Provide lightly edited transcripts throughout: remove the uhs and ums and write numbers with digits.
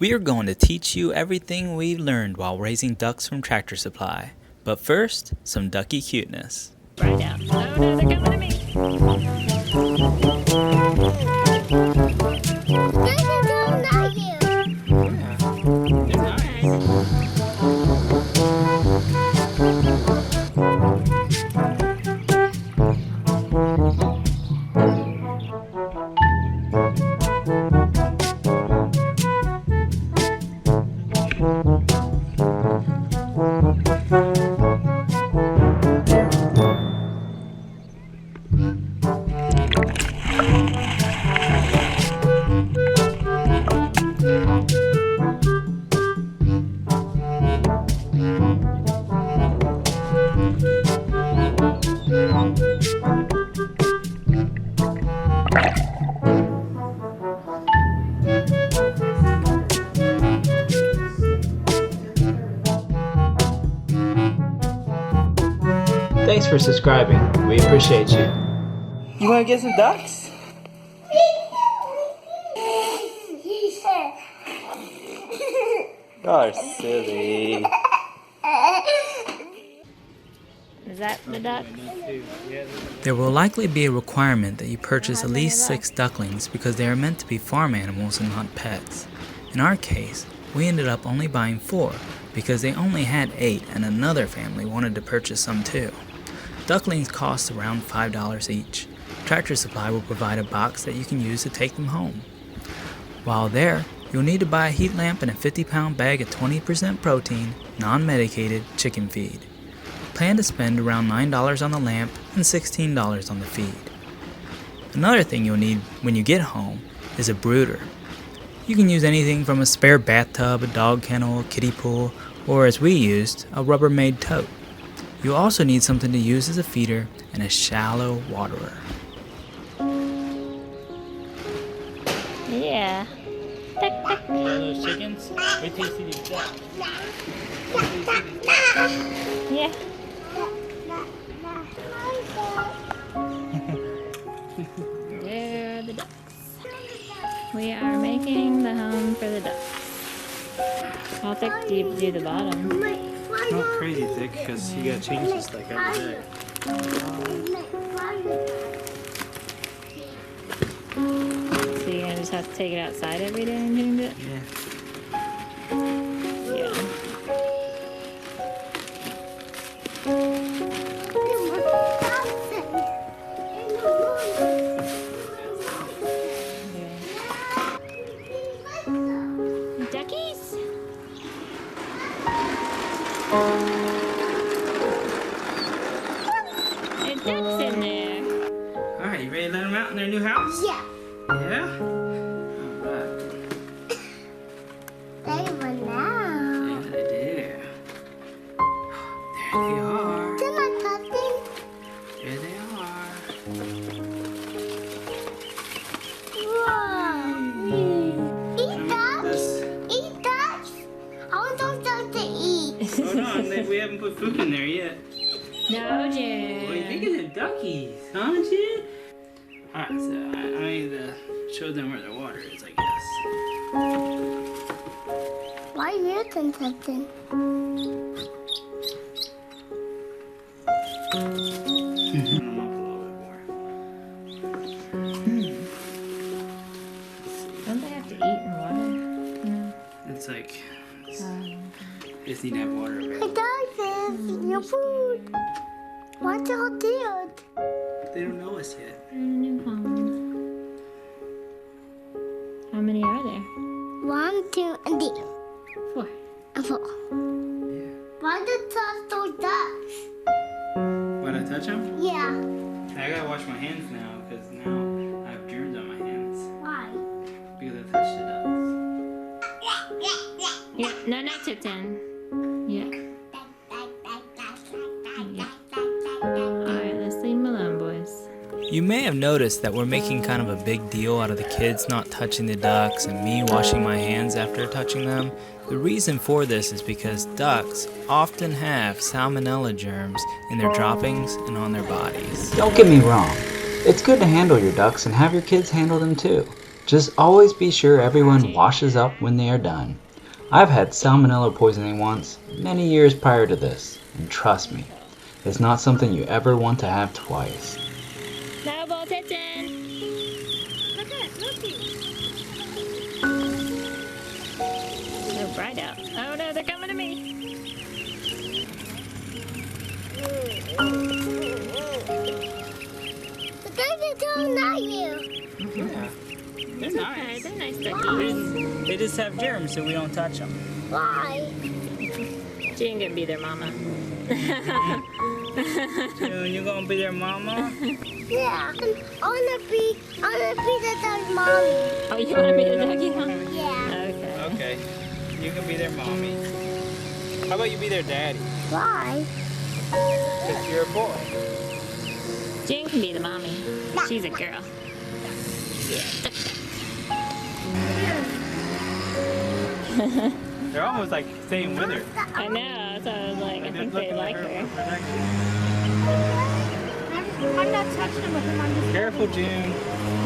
We are going to teach you everything we learned while raising ducks from Tractor Supply. But first, some ducky cuteness. Right out. Oh no, they're coming to me. Thanks for subscribing. We appreciate you. You want to get some ducks? Y'all are silly. Is that the duck? There will likely be a requirement that you purchase at least 6 ducklings because they are meant to be farm animals and not pets. In our case, we ended up only buying 4 because they only had 8 and another family wanted to purchase some too. Ducklings cost around $5 each. Tractor Supply will provide a box that you can use to take them home. While there, you'll need to buy a heat lamp and a 50-pound bag of 20% protein, non-medicated chicken feed. Plan to spend around $9 on the lamp and $16 on the feed. Another thing you'll need when you get home is a brooder. You can use anything from a spare bathtub, a dog kennel, a kiddie pool, or as we used, a Rubbermaid tote. You'll also need something to use as a feeder and a shallow waterer. Yeah. Duck, duck. Those chickens? Wait till you see these ducks. Yeah. There are the ducks. We are making the home for the ducks. How thick do you do the bottom? Not crazy thick because you gotta change this like every day. So you're gonna just have to take it outside every day and change it? Yeah. Yeah. Duckies? There are ducks in there. Alright, you ready to let them out in their new house? Yeah. Yeah? Alright. They were now. Yeah, they do. There they are. To my cousin. There they are. Whoa. Eat ducks. Eat ducks. I want those ducks to eat. Hold on, we haven't put food in there yet. No, Jen. What do you think of the duckies, huh, Jen? Alright, so I need to show them where the water is, I guess. Why are you doing something? Don't they have to eat in water? No. It's like, they just need to have water Hey, available. ducks, your food. What's your deal? They don't know us yet. They're in a new home. How many are there? 1, 2, and 3. 4. And 4. Yeah. Why did you touch those ducks? Why'd I touch them? Yeah. I gotta wash my hands now, because now I have germs on my hands. Why? Because I touched the ducks. Yeah, no, not Tipton. Yeah. Alright, let's leave them alone, boys. You may have noticed that we're making kind of a big deal out of the kids not touching the ducks and me washing my hands after touching them. The reason for this is because ducks often have salmonella germs in their droppings and on their bodies. Don't get me wrong. It's good to handle your ducks and have your kids handle them too. Just always be sure everyone washes up when they are done. I've had salmonella poisoning once, many years prior to this, and trust me, it's not something you ever want to have twice. Snowball attention. Look at it, looky. So bright out. Oh no, they're coming to me. But they're doing not you. They're nice. They're nice duckies. They just have germs, so we don't touch them. Why? June gonna be their mama. June, you gonna be their mama? Yeah. I wanna be the dog mommy. Oh, you wanna be the doggy, huh? Yeah. Okay. Okay. You can be their mommy. How about you be their daddy? Why? Because you're a boy. June can be the mommy. She's a girl. They're almost like staying with her. I know, so I was like, I think they like her. I'm not touching him with him. I'm just Careful, June.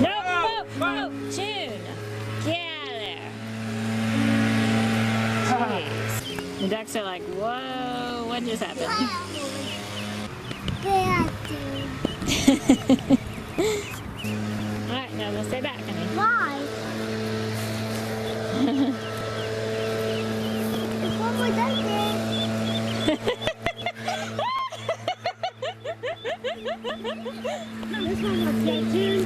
No, no, June! Get out of there. Jeez. The ducks are like, whoa, what just happened? bad, dude. Alright, now let's stay back, honey. Why? It's what we're done This one was dead, June.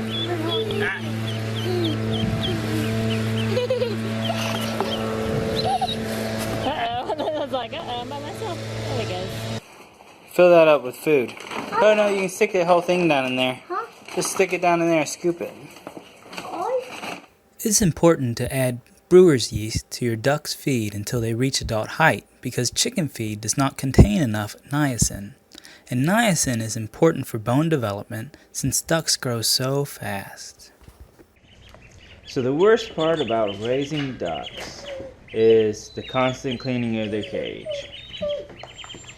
Uh-oh, I was like, uh-oh, I'm by myself. There it goes. Fill that up with food. Oh no, you can stick the whole thing down in there. Huh? Just stick it down in there and scoop it. Oh. It's important to add brewer's yeast to your duck's feed until they reach adult height because chicken feed does not contain enough niacin. And niacin is important for bone development since ducks grow so fast. So the worst part about raising ducks is the constant cleaning of their cage.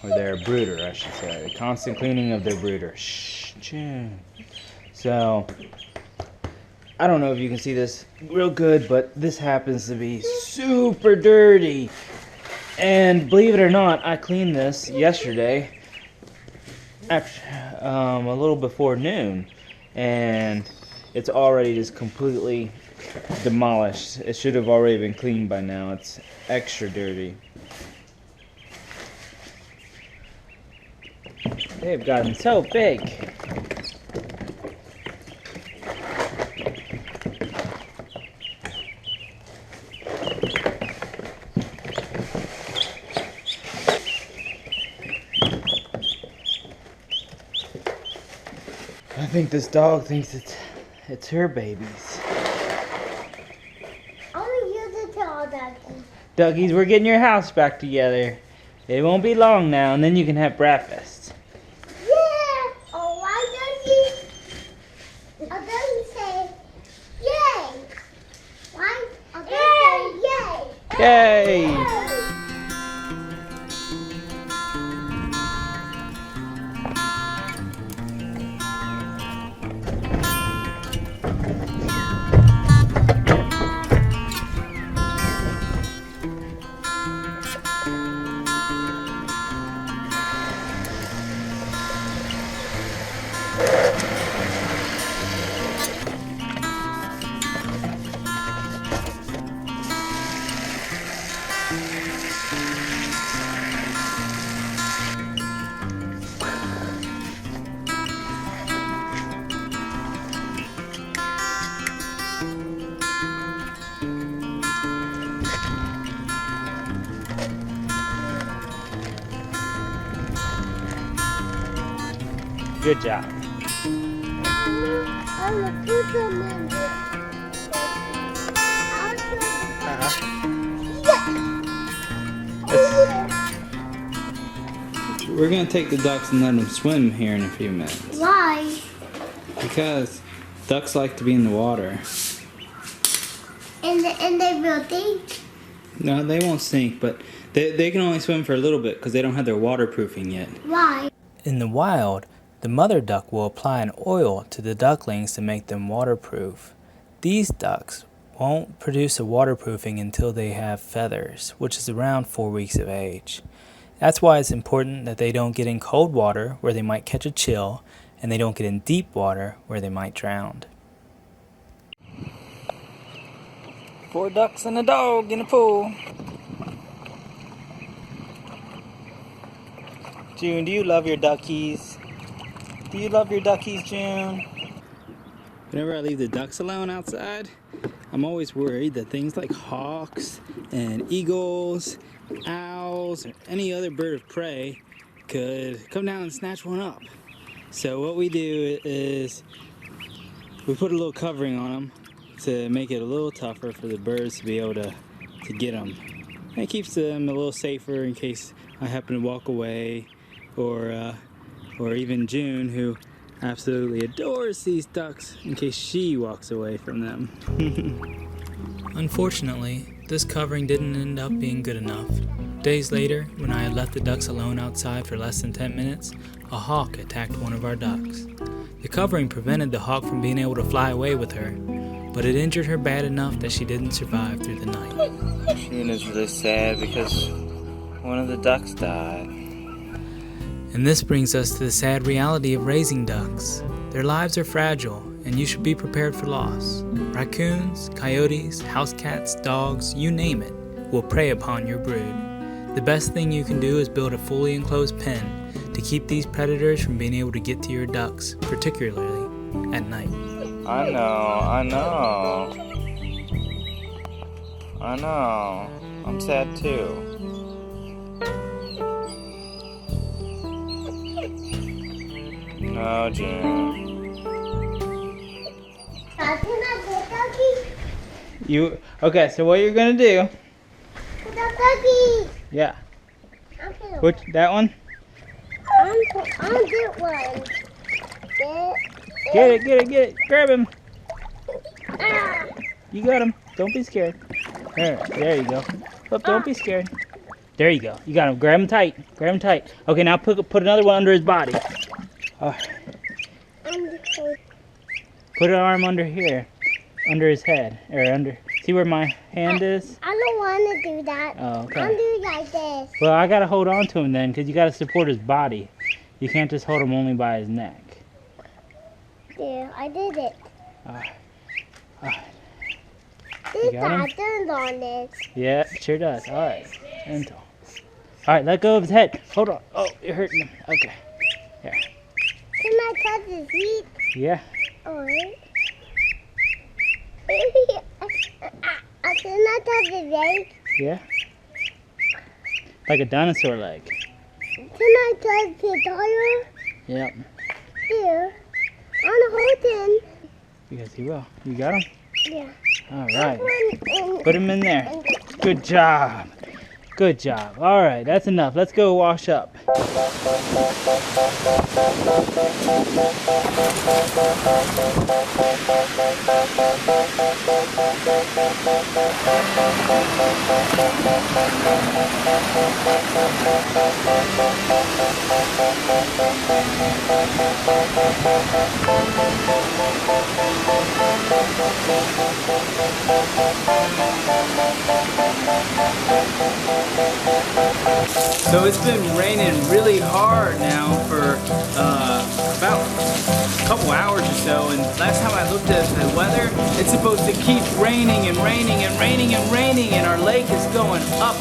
Or their brooder, I should say. The constant cleaning of their brooder. Shh, June. So, I don't know if you can see this real good, but this happens to be super dirty. And believe it or not, I cleaned this yesterday, after, a little before noon, and it's already just completely demolished. It should have already been cleaned by now. It's extra dirty. They've gotten so big. I think this dog thinks it's her babies. I want you to tell Ducky. Duggies, we're getting your house back together. It won't be long now, and then you can have breakfast. Yeah! Oh, why does he say yay? Why? Say yay! Yay! Good job. I'm a put them in there. We're gonna take the ducks and let them swim here in a few minutes. Why? Because ducks like to be in the water. And they will think. No, they won't sink, but they can only swim for a little bit because they don't have their waterproofing yet. Why? In the wild, the mother duck will apply an oil to the ducklings to make them waterproof. These ducks won't produce a waterproofing until they have feathers, which is around 4 weeks of age. That's why it's important that they don't get in cold water where they might catch a chill, and they don't get in deep water where they might drown. 4 ducks and a dog in the pool. June, do you love your duckies? Do you love your duckies, June? Whenever I leave the ducks alone outside, I'm always worried that things like hawks and eagles, owls, or any other bird of prey could come down and snatch one up. So what we do is we put a little covering on them to make it a little tougher for the birds to be able to get them. And it keeps them a little safer in case I happen to walk away, or even June, who absolutely adores these ducks, in case she walks away from them. Unfortunately, this covering didn't end up being good enough. Days later, when I had left the ducks alone outside for less than 10 minutes, a hawk attacked one of our ducks. The covering prevented the hawk from being able to fly away with her, but it injured her bad enough that she didn't survive through the night. June is really sad because one of the ducks died. And this brings us to the sad reality of raising ducks. Their lives are fragile, and you should be prepared for loss. Raccoons, coyotes, house cats, dogs, you name it, will prey upon your brood. The best thing you can do is build a fully enclosed pen to keep these predators from being able to get to your ducks, particularly at night. I know. I'm sad too. No, June. Okay, so what you're gonna do? Yeah. Which, that one? I'll get one. Get it. Grab him. Ah. You got him. Don't be scared. There you go. Oh, don't be scared. There you go. You got him. Grab him tight. Okay, now put another one under his body. Put an arm under here, under his head, or under. See where my hand is? I don't want to do that. Oh, okay. I'll do like this. Well, I gotta hold on to him then, because you gotta support his body. You can't just hold him only by his neck. There, I did it. You got him? Patterns on this. Yeah, sure does. All right, gentle. All right, let go of his head. Hold on. Oh, you're hurting him. Okay. Here. Can I touch his feet? Yeah. Alright. Can I touch his leg? Yeah. Like a dinosaur leg. Can I touch his tire? Yep. Here. I want to hold him. Because he will. You got him? Yeah. All right. Put him in there. Good job. All right, that's enough. Let's go wash up. So it's been raining really hard now for about a couple hours or so, and last time I looked at the weather, it's supposed to keep raining and our lake is going up.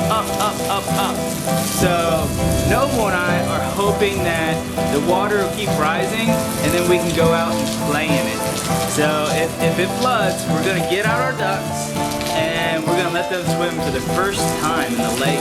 So Noble and I are hoping that the water will keep rising and then we can go out and play in it. So if it floods, we're going to get out our ducks and we're going to let them swim for the first time in the lake.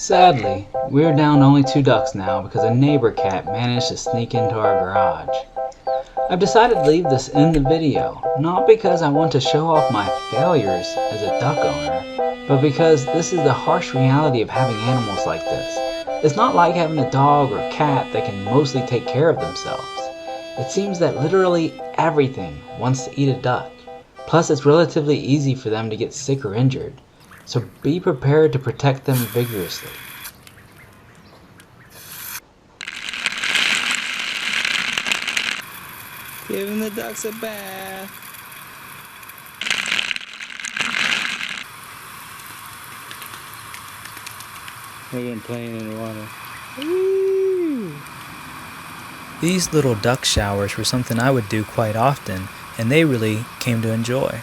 Sadly, we're down to only 2 ducks now because a neighbor cat managed to sneak into our garage. I've decided to leave this in the video, not because I want to show off my failures as a duck owner, but because this is the harsh reality of having animals like this. It's not like having a dog or cat that can mostly take care of themselves. It seems that literally everything wants to eat a duck. Plus, it's relatively easy for them to get sick or injured. So be prepared to protect them vigorously. Giving the ducks a bath. We've been playing in the water. These little duck showers were something I would do quite often, and they really came to enjoy.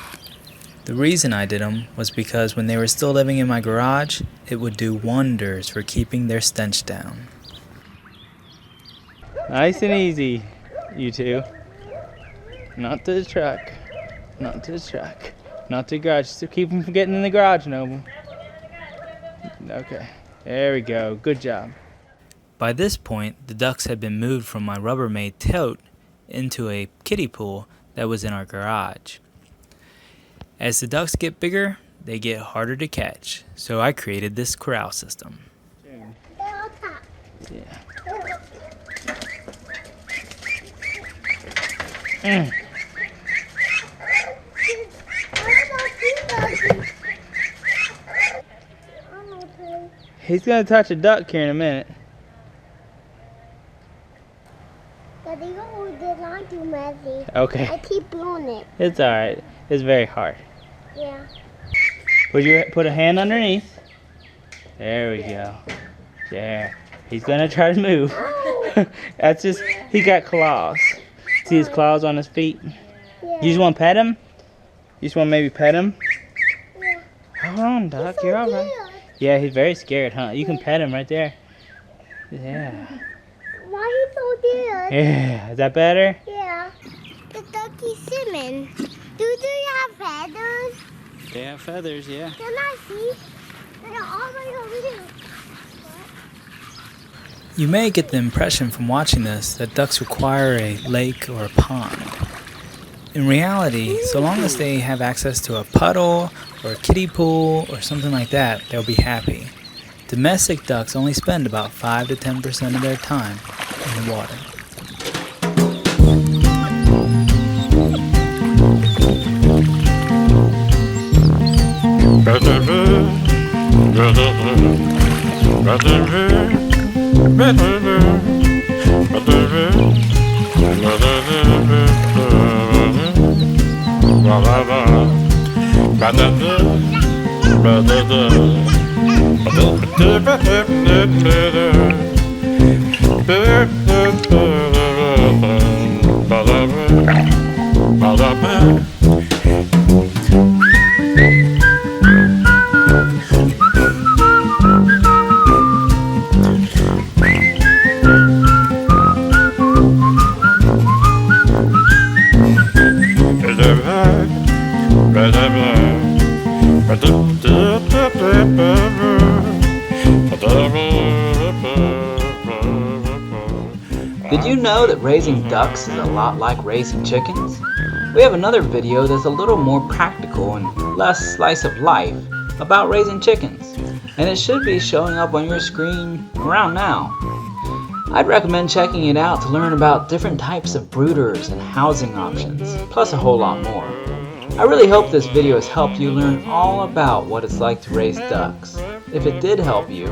The reason I did them was because when they were still living in my garage, it would do wonders for keeping their stench down. Nice and easy, you two. Not to the truck. Not to the truck. Not to the garage. Just to keep them from getting in the garage, Noble. Okay. There we go. Good job. By this point, the ducks had been moved from my Rubbermaid tote into a kiddie pool that was in our garage. As the ducks get bigger, they get harder to catch, so I created this corral system. Yeah. He's gonna touch a duck here in a minute. Daddy, oh, the line too messy. Okay. I keep blowing it. It's alright. It's very hard. Yeah. Would you put a hand underneath? There we go. There. He's gonna try to move. That's just, he got claws. See his claws on his feet? Yeah. You just want to pet him? You just want to maybe pet him? Yeah. Hold on, Duck. So You're alright. weird. Yeah, he's very scared, huh? You can pet him right there. Yeah. Why he so weird? Yeah. Is that better? Yeah. The ducky's swimming. Do they have feathers? They have feathers, yeah. Can I see? They're all right over there. You may get the impression from watching this that ducks require a lake or a pond. In reality, so long as they have access to a puddle or a kiddie pool or something like that, they'll be happy. Domestic ducks only spend about 5 to 10% of their time in the water. Did you know that raising ducks is a lot like raising chickens? We have another video that's a little more practical and less slice of life about raising chickens, and it should be showing up on your screen around now. I'd recommend checking it out to learn about different types of brooders and housing options, plus a whole lot more. I really hope this video has helped you learn all about what it's like to raise ducks. If it did help you,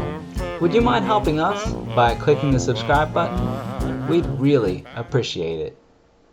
would you mind helping us by clicking the subscribe button? We'd really appreciate it.